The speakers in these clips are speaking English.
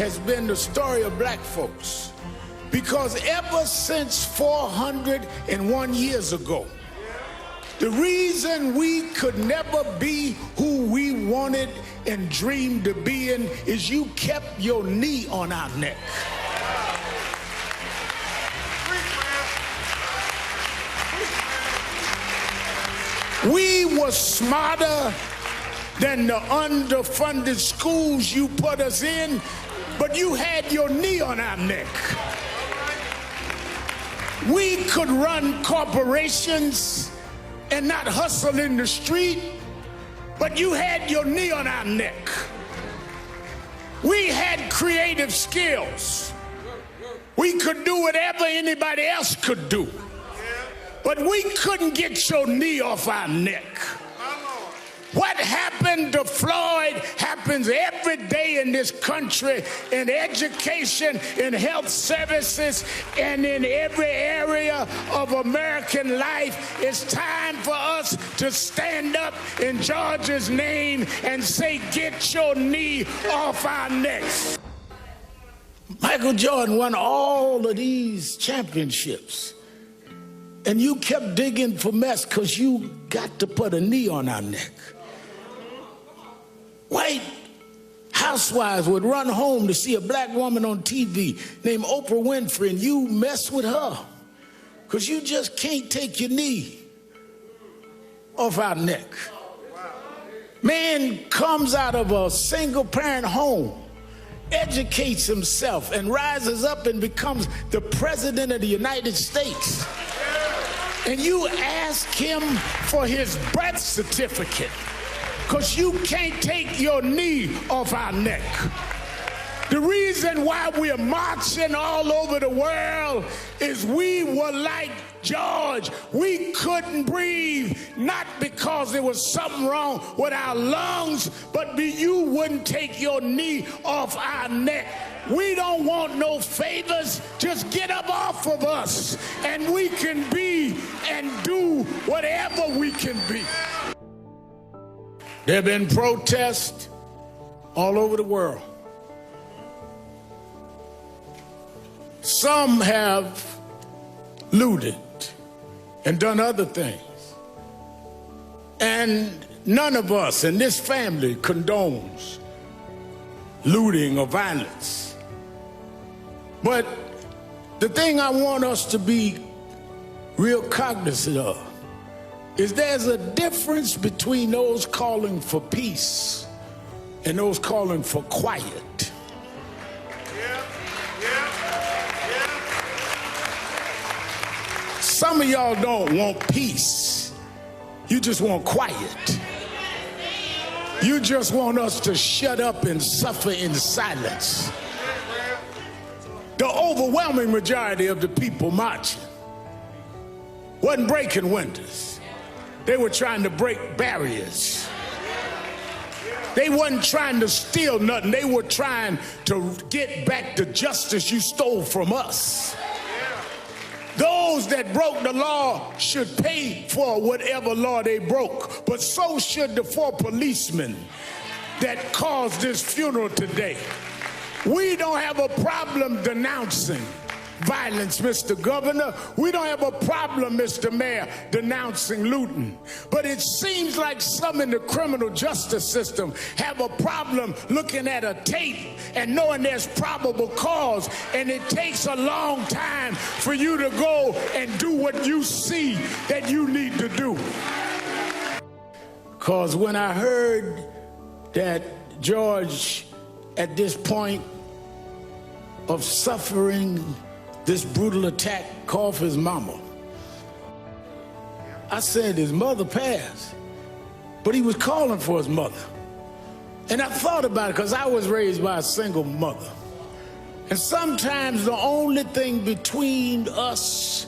has been the story of black folks. Because ever since 401 years ago, the reason we could never be who we wanted and dreamed to be in is you kept your knee on our neck. We were smarter than the underfunded schools you put us in, but you had your knee on our neck. We could run corporations and not hustle in the street, but you had your knee on our neck. We had creative skills. We could do whatever anybody else could do, but we couldn't get your knee off our neck. What happened to Floyd happens every day in this country, in education, in health services, and in every area of American life. It's time for us to stand up in George's name and say, get your knee off our necks. Michael Jordan won all of these championships, and you kept digging for mess because you got to put a knee on our neck. White housewives would run home to see a black woman on TV named Oprah Winfrey, and you mess with her because you just can't take your knee off our neck. Man comes out of a single-parent home, educates himself, and rises up and becomes the president of the United States. And you ask him for his birth certificate because you can't take your knee off our neck. The reason why we're marching all over the world is we were like George. We couldn't breathe, not because there was something wrong with our lungs, but you wouldn't take your knee off our neck. We don't want no favors. Just get up off of us, and we can be and do whatever we can be. There have been protests all over the world. Some have looted and done other things. And none of us in this family condones looting or violence. But the thing I want us to be real cognizant of is there's a difference between those calling for peace and those calling for quiet. Some of y'all don't want peace. You just want quiet. You just want us to shut up and suffer in silence. The overwhelming majority of the people marching wasn't breaking windows. They were trying to break barriers. They wasn't trying to steal nothing. They were trying to get back the justice you stole from us. Those that broke the law should pay for whatever law they broke, but so should the 4 policemen that caused this funeral today. We don't have a problem denouncing violence, Mr. Governor. We don't have a problem, Mr. Mayor, denouncing looting. But it seems like some in the criminal justice system have a problem looking at a tape and knowing there's probable cause, and it takes a long time for you to go and do what you see that you need to do. Because when I heard that George, at this point of suffering this brutal attack, called for his mama, I said his mother passed, but he was calling for his mother. And I thought about it because I was raised by a single mother. And sometimes the only thing between us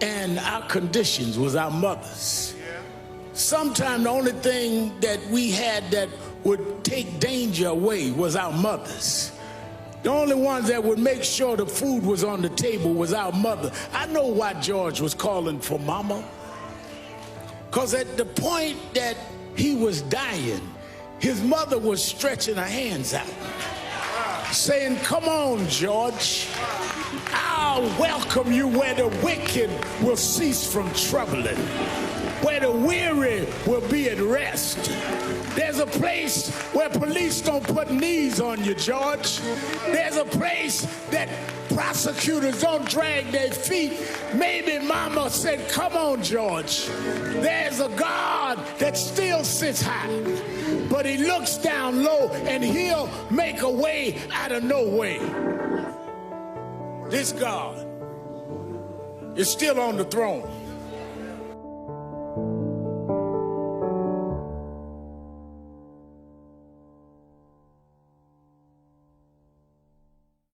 and our conditions was our mothers. Sometimes the only thing that we had that would take danger away was our mothers. The only ones that would make sure the food was on the table was our mother. I know why George was calling for mama. Because at the point that he was dying, his mother was stretching her hands out. saying, come on, George. I'll welcome you where the wicked will cease from troubling, where the weary will be at rest. There's a place where police don't put knees on you, George. There's a place that prosecutors don't drag their feet. Maybe mama said, come on, George. There's a God that still sits high, but he looks down low and he'll make a way out of no way. This God is still on the throne.